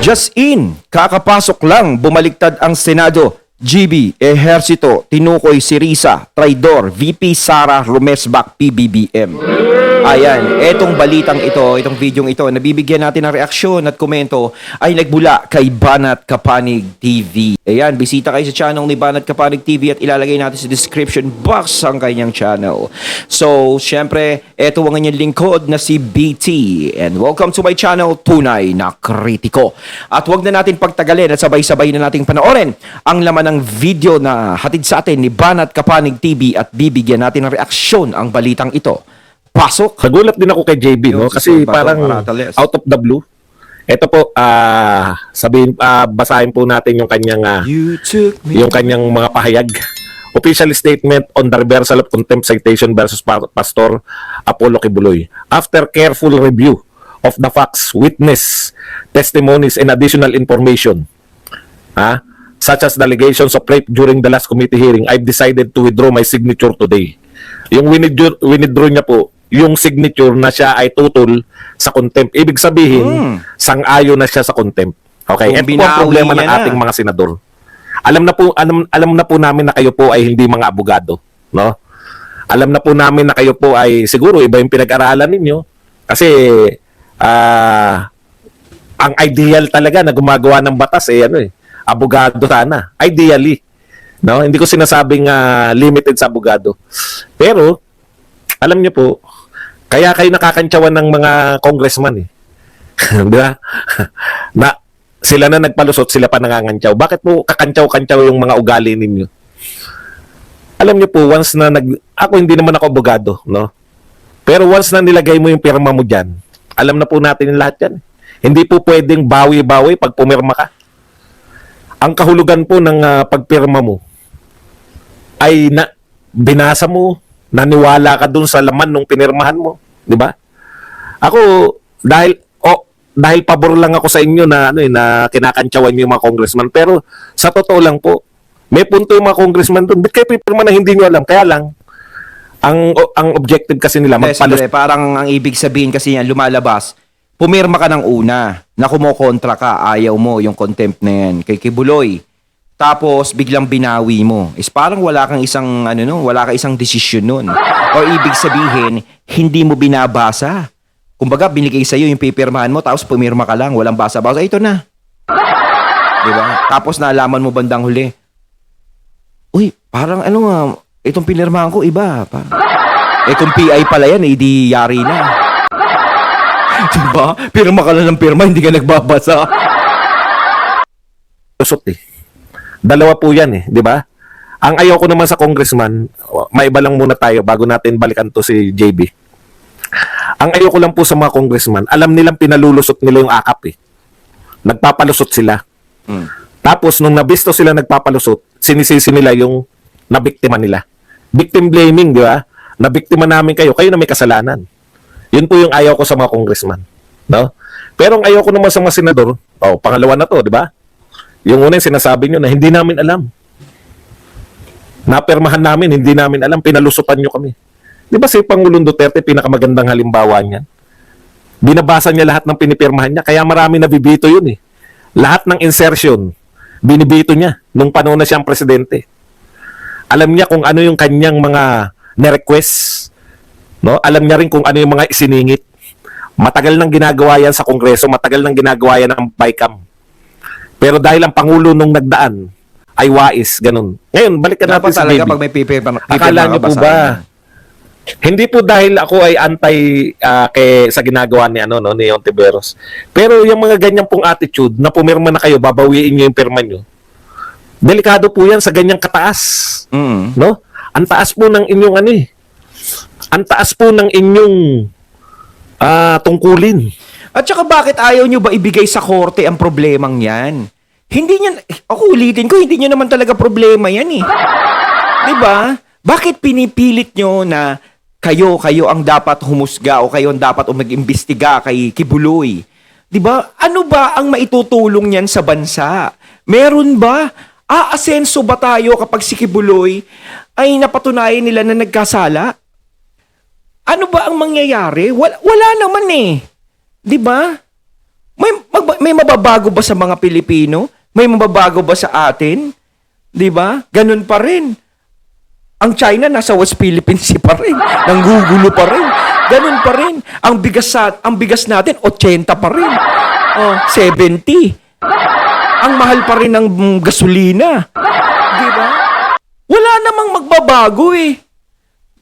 Just in, kakapasok lang, bumaliktad ang Senado. GB, Ehersito, tinukoy si Risa, traidor, VP Sara Rumesbak, PBBM. Ayan, etong balitang ito, itong videong ito, nabibigyan natin ng reaksyon at komento ay nagbula kay Banat Kapanig TV. Ayan, bisita kayo sa channel ni Banat Kapanig TV at ilalagay natin sa description box ang kanyang channel. So, syempre, eto ang kanyang lingkod na si BT. And welcome to my channel, Tunay na Kritiko. At wag na natin pagtagalin at sabay-sabay na nating panoorin ang laman ng video na hatid sa atin ni Banat Kapanig TV at bibigyan natin ng reaksyon ang balitang ito. Pasok. Nagulat din ako kay JB, no? Kasi parang out of the blue. Ito po, basahin po natin yung kanyang mga pahayag. Official statement on the reversal of contempt citation versus Pastor Apollo Kibuloy. After careful review of the facts, witness, testimonies, and additional information, such as the allegations of rape during the last committee hearing, I've decided to withdraw my signature today. Yung withdraw niya po, yung signature na siya ay tutol sa contempt. Ibig sabihin, sang-ayon na siya sa contempt. Okay? Ito po ang problema ng ating mga senador. Alam na po namin na kayo po ay hindi mga abogado, no? Alam na po namin na kayo po ay siguro iba yung pinag-aralan ninyo kasi ang ideal talaga na gumagawa ng batas abogado sana. Ideally, no? Hindi ko sinasabing limited sa abogado. Pero alam niyo po, kaya kayo nakakantsawan ng mga congressman Di ba? Na sila na nagpalusot, sila pa nangangantsaw. Bakit po kakantsaw-kantsaw yung mga ugali ninyo? Alam niyo po, once na ako hindi naman ako abogado, no? Pero once na nilagay mo yung pirma mo diyan, alam na po natin yung lahat yan. Hindi po pwedeng bawi-bawi pag pumirma ka. Ang kahulugan po ng pagpirma mo ay binasa mo, naniwala ka dun sa laman nung pinirmahan mo, di ba? Ako dahil pabor lang ako sa inyo na na kinakantsawan niyo yung mga congressman, pero sa totoo lang po, may punto yung mga congressman doon. Ba't kayo pipirma na hindi niyo alam? Kaya lang ang objective kasi nila magpalusot. Parang ang ibig sabihin kasi niyan lumalabas, pumirma ka ng una, na kumokontra ka, ayaw mo yung contempt na yan kay Kibuloy. Tapos biglang binawi mo. Is parang wala kang isang wala kang isang desisyon nun. O ibig sabihin, hindi mo binabasa. Kumbaga binigay sa iyo yung pipirmahan mo tapos pumirma ka lang, walang basa-basa. Ito na. 'Di ba? Tapos nalaman mo bandang huli. Uy, parang itong pinirmahan ko iba pa. Kung PI pala yan, di yari na. Diba? Pirma ka lang ng pirma, hindi ka nagbabasa. Dalawa po yan di ba? Ang ayaw ko naman sa congressman, maiba lang muna tayo bago natin balikan to si JB. Ang ayaw ko lang po sa mga congressman, alam nilang pinalulusot nila yung akap Nagpapalusot sila. Tapos nung nabisto sila nagpapalusot, sinisisi nila yung nabiktima nila. Victim blaming, di ba? Nabiktima namin kayo na may kasalanan. Yun po yung ayaw ko sa mga congressman. No? Pero ang ayaw ko naman sa mga senador, pangalawa na to, di ba? Yung una yung sinasabi nyo na hindi namin alam. Napirmahan namin, hindi namin alam, pinalusutan nyo kami. Di ba si Pangulong Duterte, pinakamagandang halimbawa niyan? Binabasa niya lahat ng pinipirmahan niya, kaya marami nabibito yun Lahat ng insertion, binibito niya nung panahon na siyang presidente. Alam niya kung ano yung kanyang mga na-request. No? Alam niya rin kung ano yung mga isiningit. Matagal nang ginagawa yan sa Kongreso, matagal nang ginagawa yan ng BICAM. Pero dahil ang Pangulo nung nagdaan ay wais, ganun. Ngayon, balikan natin sa baby. Pag may akala niyo po ba, hindi po dahil ako ay anti sa ginagawa ni ni Ontiveros. Pero yung mga ganyan pong attitude na pumirma na kayo, babawiin niyo yung pirma niyo. Delikado po yan sa ganyang kataas. No? Ang taas po ng inyong Ang taas po ng inyong tungkulin. At saka bakit ayaw nyo ba ibigay sa korte ang problemang yan? Hindi nyo, ako ulitin ko, hindi nyo naman talaga problema yan Diba? Bakit pinipilit nyo na kayo ang dapat humusga o kayo ang dapat mag-imbestiga kay Kibuloy? Diba? Ano ba ang maitutulong yan sa bansa? Meron ba? Aasenso ba tayo kapag si Kibuloy ay napatunayan nila na nagkasala? Ano ba ang mangyayari? Wala naman 'Di ba? may mababago ba sa mga Pilipino? May mababago ba sa atin? 'Di ba? Ganun pa rin. Ang China nasa West Philippines Sea pa rin. Nanggugulo pa rin. Ganun pa rin. Ang bigas natin 80 pa rin. Oh, 70. Ang mahal pa rin ng gasolina. 'Di ba? Wala namang magbabago eh.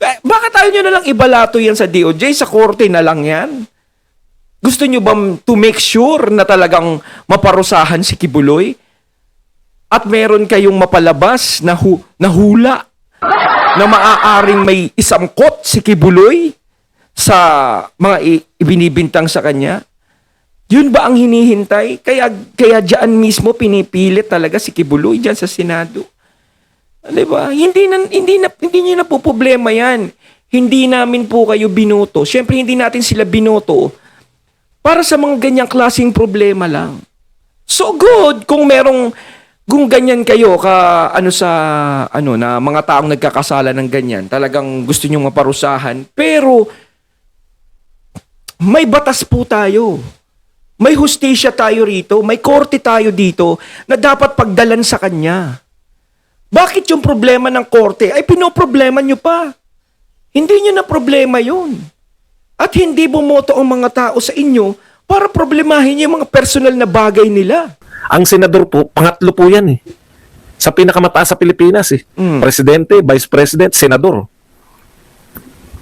Bakit ayaw nyo na lang ibalato yan sa DOJ? Sa korte na lang yan? Gusto nyo ba to make sure na talagang maparusahan si Kibuloy? At meron kayong mapalabas na, na hula na maaaring may isangkot si Kibuloy sa mga ibinibintang sa kanya? Yun ba ang hinihintay? Kaya diyan mismo pinipilit talaga si Kibuloy diyan sa Senado. 'Di ba? Hindi niyo na po problema 'yan. Hindi namin po kayo binoto. Siyempre hindi natin sila binoto para sa mga ganyang klaseng problema lang. So good kung ganyan kayo na mga taong nagkakasala ng ganyan. Talagang gusto niyo maparusahan, pero may batas po tayo. May hustisya tayo rito, may korte tayo dito na dapat pagdalan sa kanya. Bakit yung problema ng korte ay pinoproblema nyo pa? Hindi nyo na problema yun. At hindi bumoto ang mga tao sa inyo para problemahin yung mga personal na bagay nila. Ang senador po, pangatlo po yan eh. Sa pinakamataas sa Pilipinas eh. Presidente, Vice President, Senador.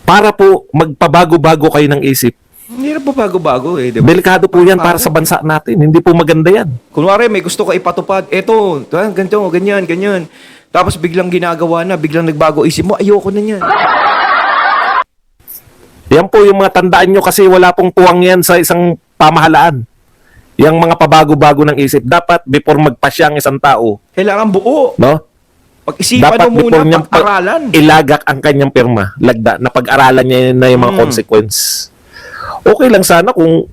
Para po magpabago-bago kayo ng isip. Hindi na po bago-bago eh. Diba? Delikado po yan para sa bansa natin. Hindi po maganda yan. Kunwari, may gusto ko ipatupad. Eto, ganito, ganyan. Tapos biglang ginagawa na, biglang nagbago isip mo, ayoko na yan. Yan po yung mga tandaan nyo kasi wala pong puwang yan sa isang pamahalaan. Yang mga pabago-bago ng isip. Dapat before magpasya ang isang tao. Kailangan buo. No? Pag-isipan Dapat mo muna, niyang pag-aralan. ilagak ang kanyang pirma. Lagda, na pag-aralan niya na yung mga consequence. Okay lang sana kung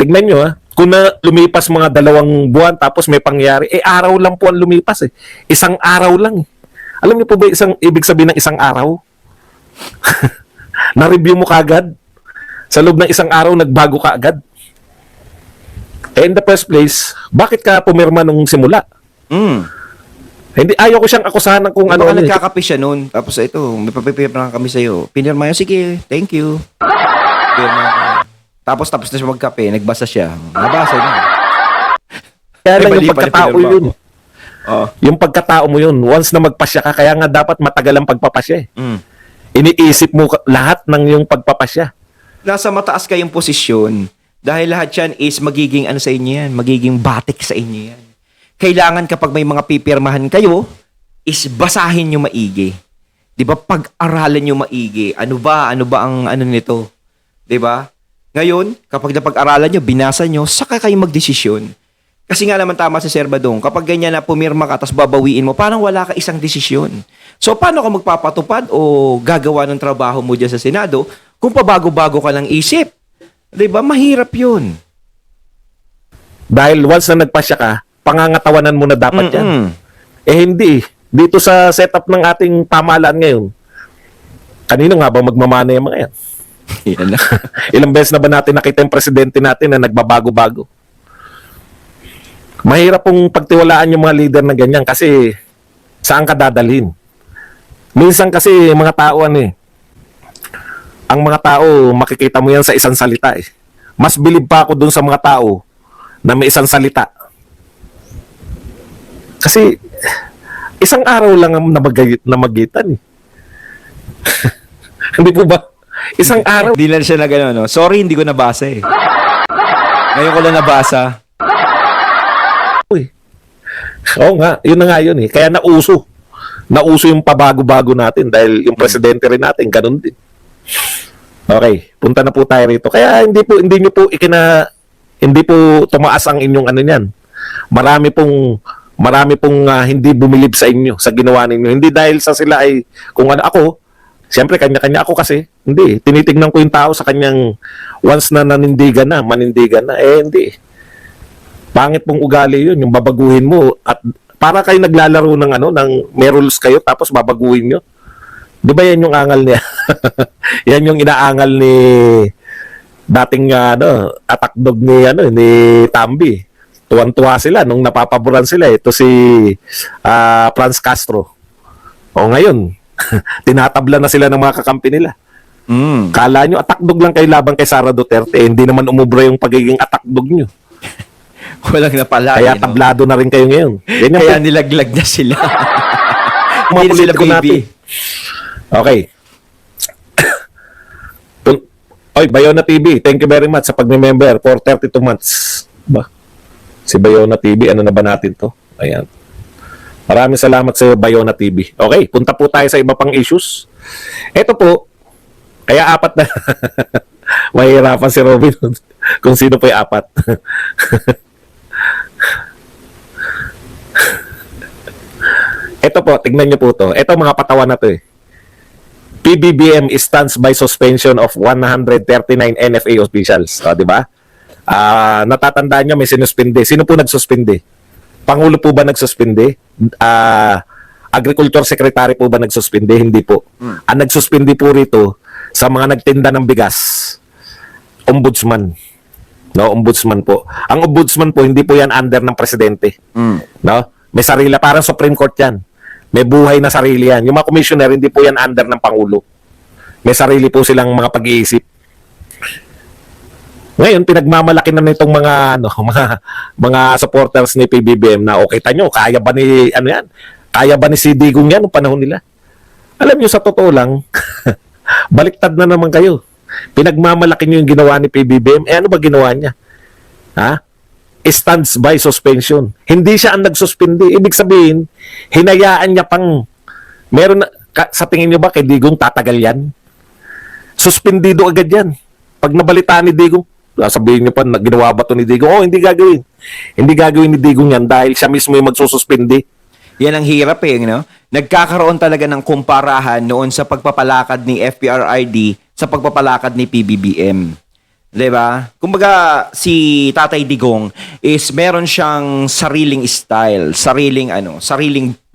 tignan nyo kung lumipas mga 2 buwan tapos may pangyari, araw lang po ang lumipas eh. Isang araw lang eh. Alam niyo po ba ibig sabihin ng isang araw? Na-review mo kagad? Sa loob ng isang araw, nagbago ka agad? In the first place, bakit ka pumirma nung simula? Hindi, ayaw ko siyang akusahan ng kung ano. Baka nagkakape siya noon. Tapos ito, may papipirma kami sa'yo. Pinirma yun, sige, thank you. Pinirma ka. Tapos na siya magkape, nagbasa siya. Nabasa niya. Kaya lang Ay, yung pagkatao yun. Oh. Yung pagkatao mo yun, once na magpasya ka, kaya nga dapat matagal ang pagpapasya eh. Iniisip mo lahat ng yung pagpapasya. Nasa mataas kayong posisyon dahil lahat yan is magiging sa inyo yan, magiging batik sa inyo yan. Kailangan kapag may mga pipirmahan kayo, is basahin nyo maigi. 'Di ba? Pag-aralan nyo maigi. Ano ba ang nito? 'Di ba? Ngayon, kapag napag-aralan nyo, binasa nyo, saka kayo magdesisyon. Kasi nga naman tama si Sir Badong, kapag ganyan na pumirma ka, tapos babawiin mo, parang wala ka isang desisyon. So, paano ka magpapatupad o gagawa ng trabaho mo dyan sa Senado kung pabago-bago ka ng isip? 'Di ba? Mahirap yun. Dahil once na nagpasya ka, pangangatawanan mo na dapat yan. Hindi. Dito sa setup ng ating pamahalaan ngayon, kanino nga ba magmamana yung mga yan? Yan na. Ilang beses na ba natin nakita yung presidente natin na nagbabago-bago? Mahirap pong pagtiwalaan yung mga leader na ganyan kasi saan ka dadalhin? Minsan kasi mga tao ang mga tao makikita mo yan sa isang salita eh. Mas bilib pa ako dun sa mga tao na may isang salita. Kasi isang araw lang ang namagitan eh. Hindi po ba? Isang araw. Hindi na siya na gano'n, no? Sorry, hindi ko nabasa eh. Ngayon ko lang nabasa. Uy. Oo nga, yun na nga yun eh. Kaya nauso. Nauso yung pabago-bago natin dahil yung presidente rin natin, ganun din. Okay, punta na po tayo rito. Kaya hindi niyo po hindi po tumaas ang inyong niyan. Marami pong hindi bumilib sa inyo, sa ginawa ninyo. Hindi dahil sa sila ay kung ako, siyempre kanya-kanya ako kasi. Hindi, tinitingnan ko yung tao sa kanyang once na manindigan na, hindi. Pangit pong ugali yun, yung babaguhin mo at para kayo naglalaro ng may rules kayo tapos babaguhin nyo. Di ba yan yung angal niya? Yan yung inaangal dating atakdog ni Tambi. Tuwan-tuwa sila nung napapaboran sila. Ito si Franz Castro. O ngayon, tinatabla na sila ng mga kakampi nila. Kala nyo, atakdog lang kayo laban kay Sara Duterte. Hindi naman umubra yung pagiging atakdog nyo. Walang napala. Kaya tablado na rin kayo ngayon. Ganyan Kaya po. nilaglag na sila. Mga Hindi na sila politiko baby. natin. Okay. Oy, Bayona TV, thank you very much sa pag-member for 32 months. Ba? Si Bayona TV, ano na ba natin to? Ayan. Maraming salamat sa Bayona TV. Okay, punta po tayo sa iba pang issues. Ito po, kaya apat na. Mahirapan si Robin kung sino po yung apat. Ito po, tignan nyo po to. Ito mga patawan na to eh. PBBM stands by suspension of 139 NFA officials. O, di ba? Natatandaan nyo, may sinuspinde. Sino po nagsuspinde? Pangulo po ba nagsuspinde? Agriculture Secretary po ba nagsuspinde? Hindi po. Ang nagsuspinde po rito sa mga nagtinda ng bigas, ombudsman. No, ombudsman po. Ang ombudsman po, hindi po yan under ng presidente. No? May sarili, parang Supreme Court yan. May buhay na sarili yan. Yung mga commissioner, hindi po yan under ng Pangulo. May sarili po silang mga pag-iisip. Ngayon, pinagmamalaki na nitong mga supporters ni PBBM na okay tanyo, kaya ba ni, kaya ba ni si Digong yan noong panahon nila? Alam nyo, sa totoo lang, baliktad na naman kayo. Pinagmamalaki nyo yung ginawa ni PBBM. Ano ba ginawa niya? Ha? Stands by suspension. Hindi siya ang nagsuspindi. Ibig sabihin, hinayaan niya pang sa tingin niyo ba kay Digong tatagal yan? Suspendido agad yan. Pag nabalitaan ni Digong, sabihin niyo pa, ginawa ba to ni Digong? Oh, hindi gagawin. Hindi gagawin ni Digong yan dahil siya mismo yung magsususpindi. Yan ang hirap no? Nagkakaroon talaga ng kumparahan noon sa pagpapalakad ni FPRRD sa pagpapalakad ni PBBM. Diba? Kumbaga, si Tatay Digong is meron siyang sariling style, sariling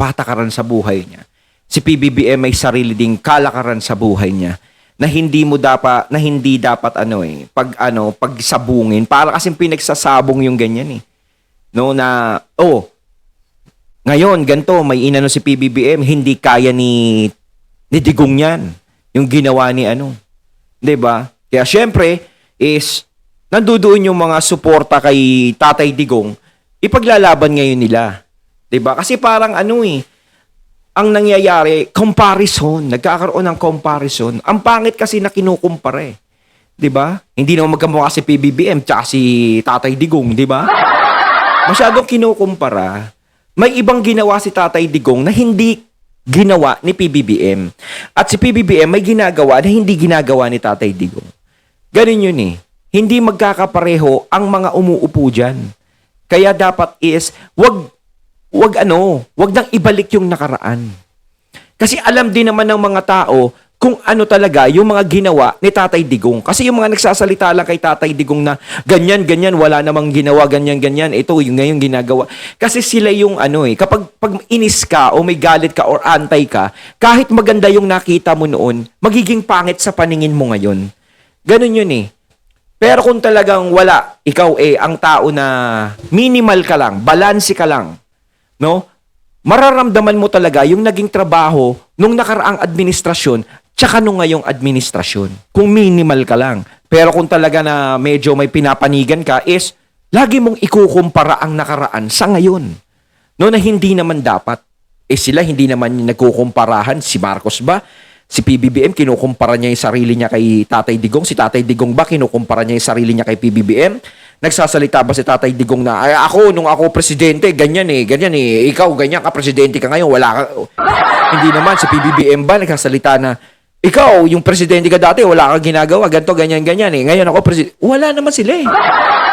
patakaran sa buhay niya. Si PBBM may sarili ding kalakaran sa buhay niya na hindi dapat pagsabungin. Para kasing pinagsasabong yung ganyan eh. No, na, ngayon, ganito, may inano si PBBM, hindi kaya ni Digong yan. Yung ginawa ni Diba? Kaya syempre, is nandudoon yung mga suporta kay Tatay Digong, ipaglalaban ngayon nila. 'Di ba? Kasi parang ang nangyayari, comparison, nagkakaroon ng comparison. Ang pangit kasi na kinukumpara eh. 'Di ba? Hindi naman magkamukha si PBBM tsaka si Tatay Digong, 'di ba? Masyadong kinukumpara. May ibang ginawa si Tatay Digong na hindi ginawa ni PBBM. At si PBBM may ginagawa na hindi ginagawa ni Tatay Digong. Ganun yun eh. Hindi magkakapareho ang mga umuupo dyan. Kaya dapat is, wag nang ibalik yung nakaraan. Kasi alam din naman ng mga tao kung ano talaga yung mga ginawa ni Tatay Digong. Kasi yung mga nagsasalita lang kay Tatay Digong na ganyan, wala namang ginawa, ganyan, ito yung ngayon ginagawa. Kasi sila yung kapag inis ka o may galit ka or antay ka, kahit maganda yung nakita mo noon, magiging pangit sa paningin mo ngayon. Ganun yun eh. Pero kung talagang wala, ikaw ang tao na minimal ka lang, balanse ka lang, no? Mararamdaman mo talaga yung naging trabaho nung nakaraang administrasyon tsaka nung ngayong administrasyon. Kung minimal ka lang. Pero kung talaga na medyo may pinapanigan ka is, lagi mong ikukumpara ang nakaraan sa ngayon. No, na hindi naman dapat. Sila hindi naman nagkukumparahan. Si Marcos ba? Si PBBM, kinukumpara niya yung sarili niya kay Tatay Digong. Si Tatay Digong ba, kinukumpara niya yung sarili niya kay PBBM? Nagsasalita ba si Tatay Digong na, ay nung ako presidente, ganyan eh. Ikaw, ganyan ka, presidente ka ngayon, wala ka. Hindi naman, si PBBM ba, nagsasalita na, ikaw, yung presidente ka dati, wala kang ginagawa, ganito, ganyan eh. Ngayon ako presidente. Wala naman sila eh.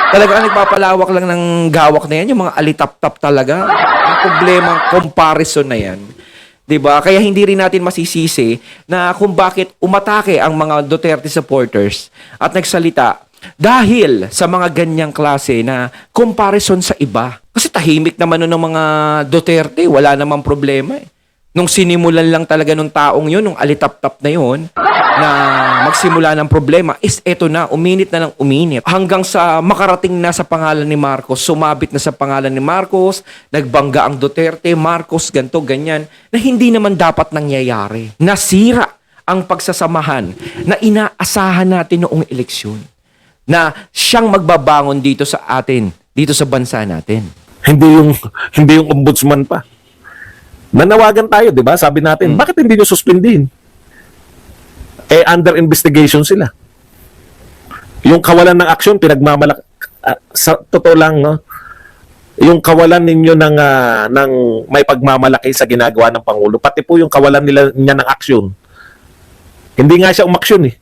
Talaga nagpapalawak lang ng gawak na yan, yung mga alitap-tap talaga. Ang problemang comparison na yan. 'Di ba? Kaya hindi rin natin masisisi na kung bakit umatake ang mga Duterte supporters at nagsalita dahil sa mga ganyang klase na comparison sa iba. Kasi tahimik naman nun ng mga Duterte, wala namang problema eh. Nung sinimulan lang talaga nung taong yun, nung alitap-tap na yun, na magsimula ng problema is eto na, uminit na ng uminit. Hanggang sa makarating na sa pangalan ni Marcos, sumabit na sa pangalan ni Marcos, nagbangga ang Duterte, Marcos, ganto, ganyan, na hindi naman dapat nangyayari. Nasira ang pagsasamahan na inaasahan natin noong eleksyon. Na siyang magbabangon dito sa atin, dito sa bansa natin. Hindi yung ombudsman pa. Nanawagan tayo, 'di ba? Sabi natin, bakit hindi niyo suspindihin? Under investigation sila. Yung kawalan ng aksyon pinagmamalak sa totoo lang, no? Yung kawalan ninyo ng may pagmamalaki sa ginagawa ng pangulo, pati po yung kawalan niya ng aksyon. Hindi nga siya umaksyon eh.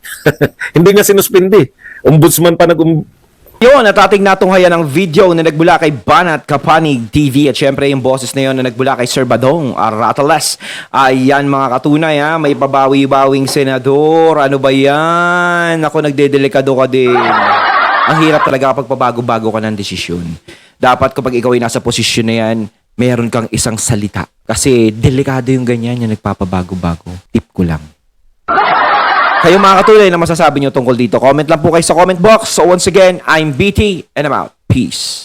Hindi nga sinuspindi. Ombudsman pa Yun, at ating natunghayan ang video na nagbula kay Banat Kapanig TV at syempre yung boses na yun na nagbula kay Sir Badong Arateles. Ayan mga katunay ha, may pabawi-bawing senador. Ano ba yan? Ako nagdedelikado ka din. Ang hirap talaga kapag pabago-bago ka ng desisyon. Dapat kapag ikaw ay nasa posisyon na yan, meron kang isang salita. Kasi delikado yung ganyan yung nagpapabago-bago. Tip ko lang. Kayo mga katulay na masasabi nyo tungkol dito. Comment lang po kayo sa comment box. So once again, I'm BT and I'm out. Peace.